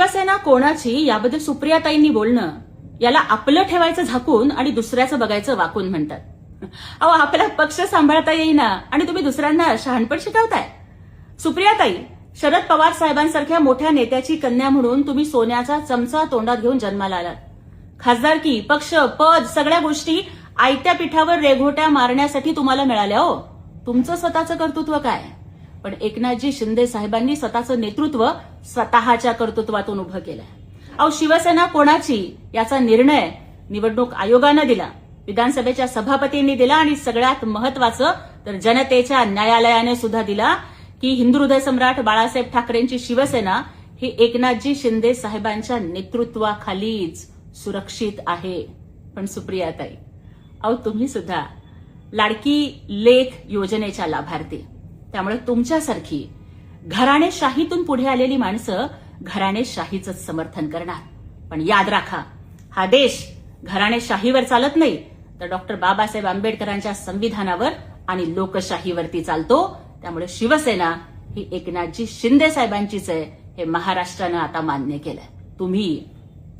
शिवसेना कोणाची याबद्दल सुप्रियाताईंनी बोलणं याला आपलं ठेवायचं झाकून आणि दुसऱ्याचं बघायचं वाकून म्हणतात. अहो, आपला पक्ष सांभाळता येईना आणि तुम्ही दुसऱ्यांना शहाणपण शिकवताय. सुप्रियाताई, शरद पवार साहेबांसारख्या मोठ्या नेत्याची कन्या म्हणून तुम्ही सोन्याचा चमचा तोंडात घेऊन जन्माला आलात. खासदारकी, पक्ष, पद सगळ्या गोष्टी आयत्या पिठावर रेघोट्या मारण्यासाठी तुम्हाला मिळाल्या. हो, तुमचं स्वतःचं कर्तृत्व काय? पण एकनाथजी शिंदे साहेबांनी स्वतःचं नेतृत्व स्वतःच्या कर्तृत्वातून उभं केलंय. अहो, शिवसेना कोणाची याचा निर्णय निवडणूक आयोगानं दिला, विधानसभेच्या सभापतींनी दिला आणि सगळ्यात महत्वाचं तर जनतेच्या न्यायालयाने सुद्धा दिला की हिंदू हृदय सम्राट बाळासाहेब ठाकरेंची शिवसेना ही एकनाथजी शिंदे साहेबांच्या नेतृत्वाखालीच सुरक्षित आहे. पण सुप्रियाताई, अहो, तुम्ही सुद्धा लाडकी लेक योजनेच्या लाभार्थी, त्यामुळे तुमच्यासारखी घराणेशाहीतून पुढे आलेली माणसं घराणेशाहीचंच समर्थन करणार. पण याद राखा, हा देश घराणेशाहीवर चालत नाही तर डॉक्टर बाबासाहेब आंबेडकरांच्या संविधानावर आणि लोकशाहीवरती चालतो. त्यामुळे शिवसेना ही एकनाथजी शिंदे साहेबांचीच आहे हे महाराष्ट्रानं आता मान्य केलंय. तुम्ही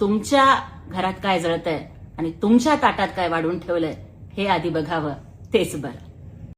तुमच्या घरात काय जळतंय आणि तुमच्या ताटात काय वाढून ठेवलंय हे आधी बघावं, तेच बरं.